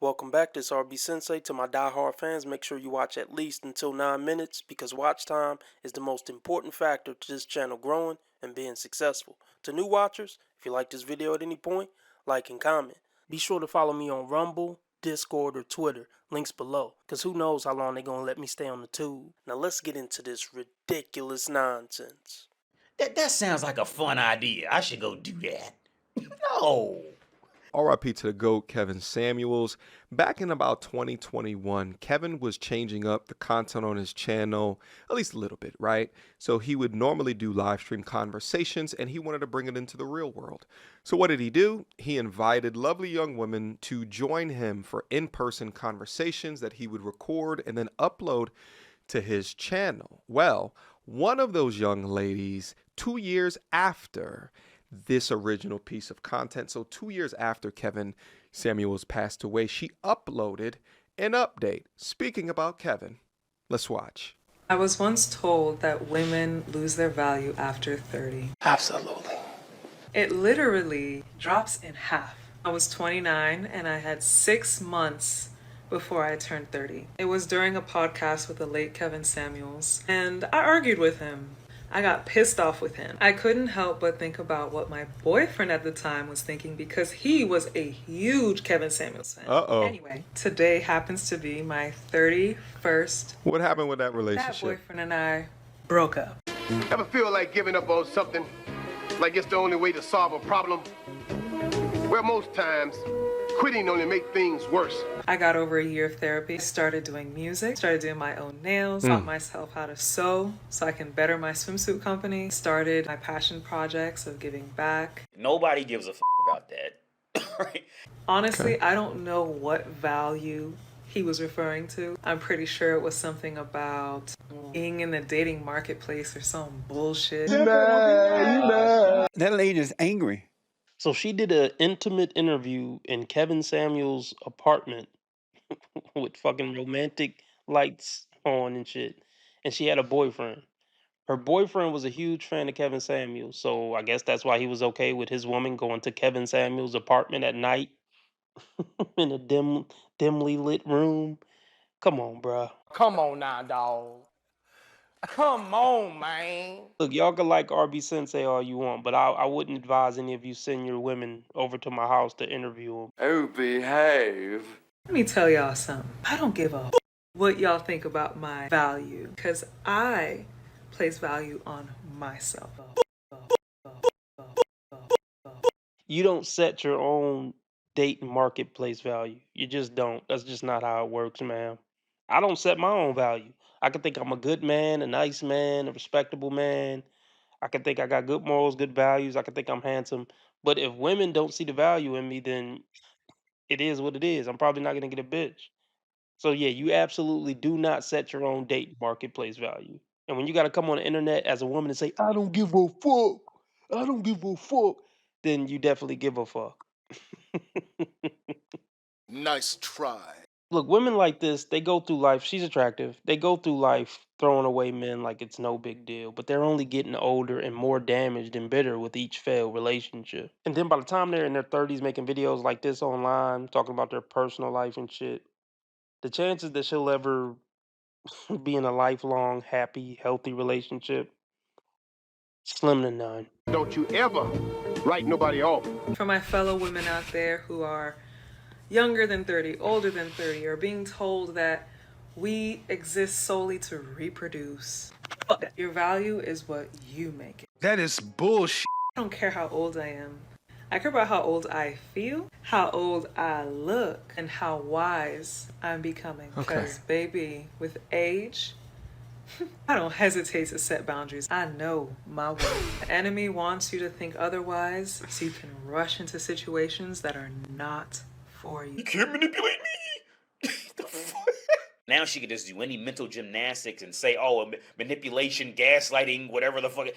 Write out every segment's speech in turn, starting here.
Welcome back, this RB Sensei. To my die-hard fans, make sure you watch at least until 9 minutes because watch time is the most important factor to this channel growing and being successful. To new watchers, if you like this video at any point, like and comment. Be sure to follow me on Rumble, Discord, or Twitter, links below, because who knows how long they're going to let me stay on the tube. Now let's get into this ridiculous nonsense. That sounds like a fun idea. I should go do that. No. RIP to the GOAT, Kevin Samuels. Back in about 2021, Kevin was changing up the content on his channel, at least a little bit, right? So he would normally do live stream conversations, and he wanted to bring it into the real world. So what did he do? He invited lovely young women to join him for in-person conversations that he would record and then upload to his channel. Well, one of those young ladies, 2 years after this original piece of content, so 2 years after Kevin Samuels passed away, she uploaded an update speaking about Kevin. Let's watch. I was once told that women lose their value after 30. Absolutely. It literally drops in half. I was 29 and I had 6 months before I turned 30. It was during a podcast with the late Kevin Samuels, and I argued with him. I got pissed off with him. I couldn't help but think about what my boyfriend at the time was thinking because he was a huge Kevin Samuels fan. Anyway, today happens to be my 31st. What happened with that That relationship? boyfriend and I broke up. Ever feel like giving up on something? Like it's the only way to solve a problem? Well, most times, quitting only make things worse. I got over a year of therapy, started doing music, started doing my own nails, taught myself how to sew so I can better my swimsuit company, started my passion projects of giving back. Nobody gives a about that. Right? Honestly, I don't know what value he was referring to. I'm pretty sure it was something about being in the dating marketplace or some bullshit. That lady is angry. So she did an intimate interview in Kevin Samuels' apartment with fucking romantic lights on and shit. And she had a boyfriend. Her boyfriend was a huge fan of Kevin Samuels. So I guess that's why he was okay with his woman going to Kevin Samuels' apartment at night in a dimly lit room. Come on, bruh. Come on now, dog. Come on, man. Look, y'all can like RB Sensei all you want, but I wouldn't advise any of you send your women over to my house to interview them. Oh, behave. Let me tell y'all something. I don't give a what y'all think about my value because I place value on myself. You don't set your own dating marketplace value. You just don't. That's just not how it works, man. I don't set my own value. I can think I'm a good man, a nice man, a respectable man. I can think I got good morals, good values. I can think I'm handsome. But if women don't see the value in me, then it is what it is. I'm probably not going to get a bitch. So yeah, you absolutely do not set your own dating marketplace value. And when you got to come on the internet as a woman and say, I don't give a fuck, I don't give a fuck, then you definitely give a fuck. Nice try. Look, women like this, they go through life. She's attractive. They go through life throwing away men like it's no big deal, but they're only getting older and more damaged and bitter with each failed relationship. And then by the time they're in their 30s making videos like this online, talking about their personal life and shit, the chances that she'll ever be in a lifelong, happy, healthy relationship, slim to none. Don't you ever write nobody off. For my fellow women out there who are younger than 30, older than 30, or being told that we exist solely to reproduce. Fuck that. Your value is what you make it. That is bullshit. I don't care how old I am. I care about how old I feel, how old I look, and how wise I'm becoming. Because, baby, with age, I don't hesitate to set boundaries. I know my worth. The enemy wants you to think otherwise so you can rush into situations that are not for you. You can't manipulate me. The fuck? Now she could just do any mental gymnastics and say, oh, manipulation, gaslighting, whatever the fuck,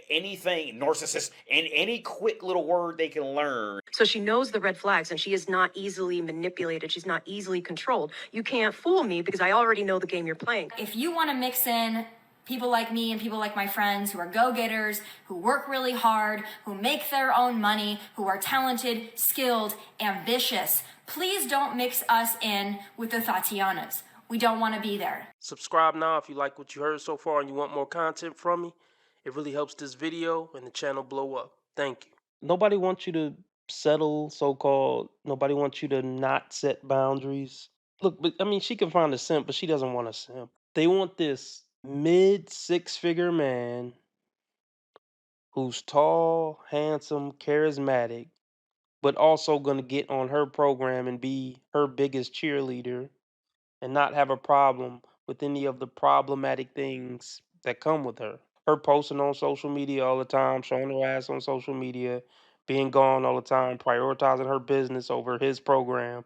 anything, narcissist, and any quick little word they can learn. So she knows the red flags and she is not easily manipulated. She's not easily controlled. You can't fool me because I already know the game you're playing. If you want to mix in people like me and people like my friends who are go-getters, who work really hard, who make their own money, who are talented, skilled, ambitious, Please don't mix us in with the Tatianas. We don't want to be there. Subscribe now if you like what you heard so far and you want more content from me. It really helps this video and the channel blow up. Thank you. Nobody wants you to settle, so-called. Nobody wants you to not set boundaries. Look, but I mean, she can find a simp, but she doesn't want a simp. They want this mid six-figure man who's tall, handsome, charismatic, but also going to get on her program and be her biggest cheerleader and not have a problem with any of the problematic things that come with her. Her posting on social media all the time, showing her ass on social media, being gone all the time, prioritizing her business over his program.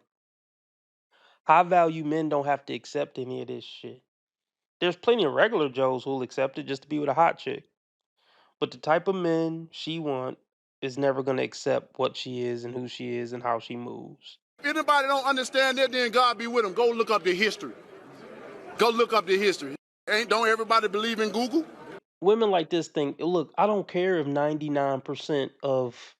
High value men don't have to accept any of this shit. There's plenty of regular Joes who'll accept it just to be with a hot chick. But the type of men she want is never going to accept what she is and who she is and how she moves. If anybody don't understand that, then God be with them. Go look up the history. Go look up the history. Don't everybody believe in Google? Women like this think, look, I don't care if 99% of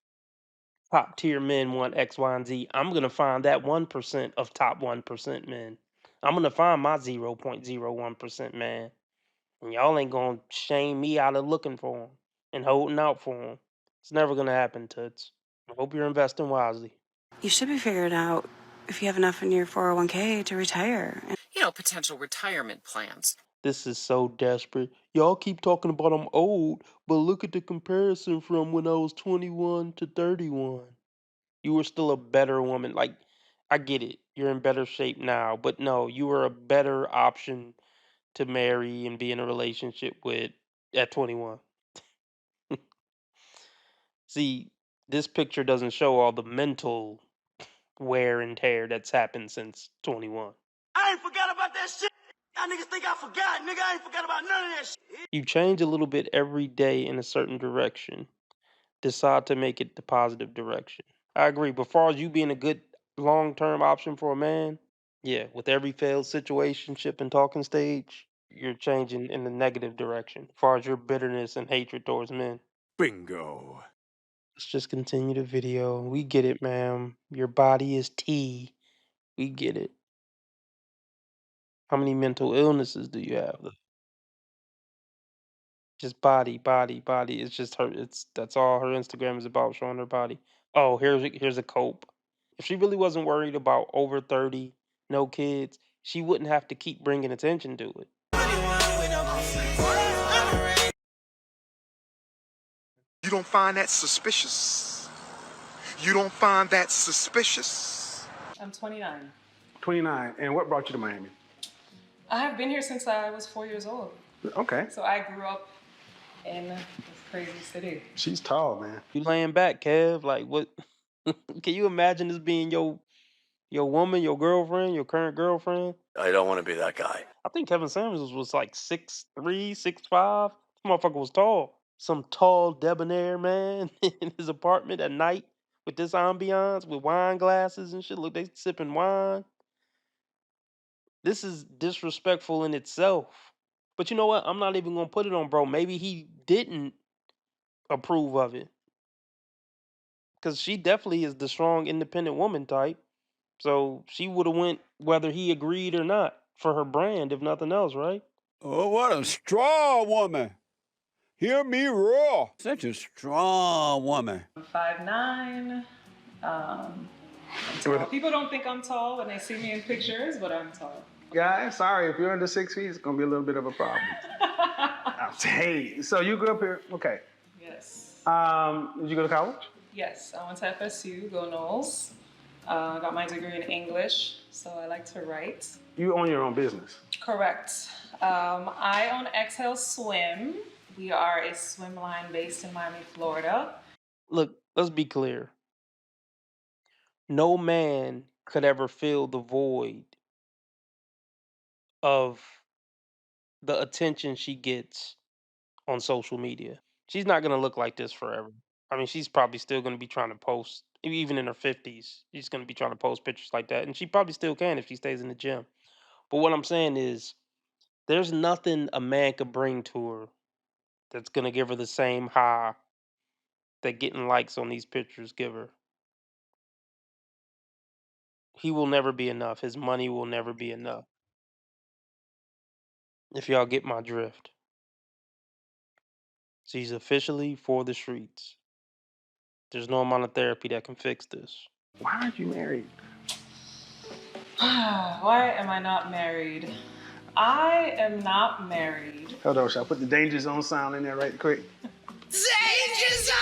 top tier men want X, Y, and Z. I'm going to find that 1% of top 1% men. I'm going to find my 0.01% man. And y'all ain't going to shame me out of looking for him and holding out for him. It's never going to happen, Toots. I hope you're investing wisely. You should be figuring out if you have enough in your 401k to retire. You know, potential retirement plans. This is so desperate. Y'all keep talking about I'm old, but look at the comparison from when I was 21 to 31. You were still a better woman. Like, I get it. You're in better shape now, but no, you were a better option to marry and be in a relationship with at 21. See, this picture doesn't show all the mental wear and tear that's happened since 21. I ain't forgot about that shit. Y'all niggas think I forgot, nigga. I ain't forgot about none of that shit. You change a little bit every day in a certain direction. Decide to make it the positive direction. I agree. But far as you being a good long-term option for a man, yeah, with every failed situationship and talking stage, you're changing in the negative direction. As far as your bitterness and hatred towards men. Bingo. Let's just continue the video. We get it, ma'am. Your body is tea. We get it. How many mental illnesses do you have? Just body, body, body. It's just her. That's all her Instagram is about, showing her body. Oh, here's a cope. If she really wasn't worried about over 30, no kids, she wouldn't have to keep bringing attention to it. You don't find that suspicious? You don't find that suspicious? I'm 29. 29. And what brought you to Miami? I have been here since I was 4 years old. Okay. So I grew up in this crazy city. She's tall, man. You laying back, Kev? Like what? Can you imagine this being your woman, your girlfriend, your current girlfriend? I don't want to be that guy. I think Kevin Samuels was like 6'3", 6'5". This motherfucker was tall. Some tall, debonair man in his apartment at night with this ambiance, with wine glasses and shit. Look, they sipping wine. This is disrespectful in itself. But you know what? I'm not even gonna put it on bro. Maybe he didn't approve of it. Because she definitely is the strong, independent woman type. So she would have went whether he agreed or not for her brand, if nothing else, right? Oh, what a strong woman. Hear me roar. Such a strong woman. I'm 5'9". I'm tall. People don't think I'm tall when they see me in pictures, but I'm tall. Guys, sorry, if you're under 6 feet, it's gonna be a little bit of a problem. Hey, so you grew up here? Okay. Yes. Did you go to college? Yes, I went to FSU, go Knowles. Got my degree in English, so I like to write. You own your own business? Correct. I own Exhale Swim. We are a swim line based in Miami, Florida. Look, let's be clear. No man could ever fill the void of the attention she gets on social media. She's not gonna look like this forever. I mean, she's probably still gonna be trying to post, even in her 50s. She's gonna be trying to post pictures like that, and she probably still can if she stays in the gym. But what I'm saying is, there's nothing a man could bring to her that's gonna give her the same high that getting likes on these pictures give her. He will never be enough. His money will never be enough. If y'all get my drift. So he's officially for the streets. There's no amount of therapy that can fix this. Why aren't you married? Why am I not married? I am not married. Hold on, shall I put the danger zone sound in there right quick? Danger zone!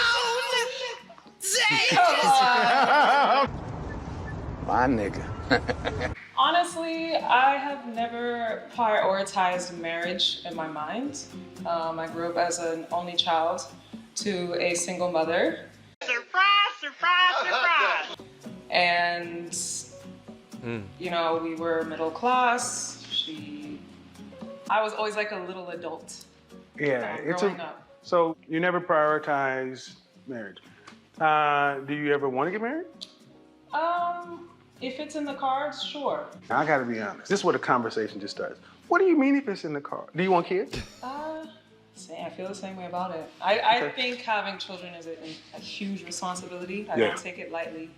My nigga. Honestly, I have never prioritized marriage in my mind. I grew up as an only child to a single mother. Surprise, surprise, surprise! And, you know, we were middle class. I was always like a little adult. Yeah, growing up. So you never prioritize marriage. Do you ever want to get married? If it's in the cards, sure. Now, I gotta be honest. This is where the conversation just starts. What do you mean if it's in the cards? Do you want kids? I feel the same way about it. I think having children is a huge responsibility. I don't take it lightly,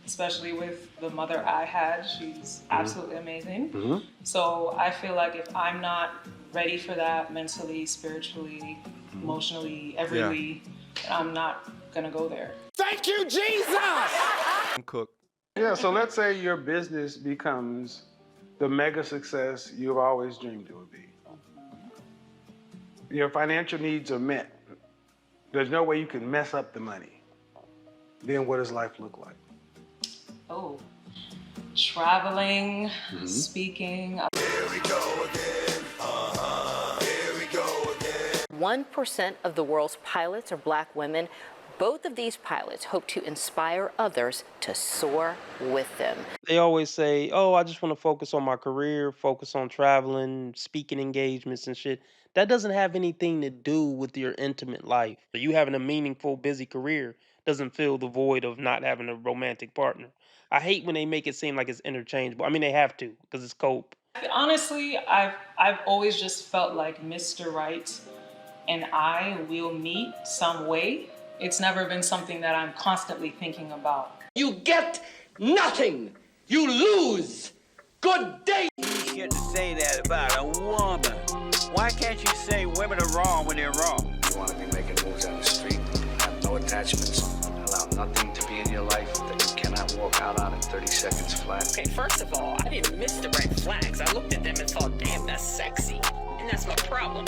especially with the mother I had. She's absolutely amazing. So I feel like if I'm not ready for that mentally, spiritually, emotionally, every I'm not gonna go there. Thank you, Jesus! I'm cooked. Yeah, so let's say your business becomes the mega success you've always dreamed it would be. Your financial needs are met. There's no way you can mess up the money. Then what does life look like? Oh, traveling, speaking. Here we go again. Here we go again. 1% of the world's pilots are black women. Both of these pilots hope to inspire others to soar with them. They always say, oh, I just want to focus on my career, focus on traveling, speaking engagements and shit. That doesn't have anything to do with your intimate life. You having a meaningful, busy career doesn't fill the void of not having a romantic partner. I hate when they make it seem like it's interchangeable. I mean, they have to, because it's cope. Honestly, I've always just felt like Mr. Right and I will meet some way. It's never been something that I'm constantly thinking about. You get nothing. You lose. Good day. You shouldn't say that about a woman. Why can't you say women are wrong when they're wrong? You want to be making moves on the street, have no attachments, allow nothing to be in your life that you cannot walk out on in 30 seconds flat. Okay, first of all, I didn't miss the red flags. I looked at them and thought, damn, that's sexy. And that's my problem.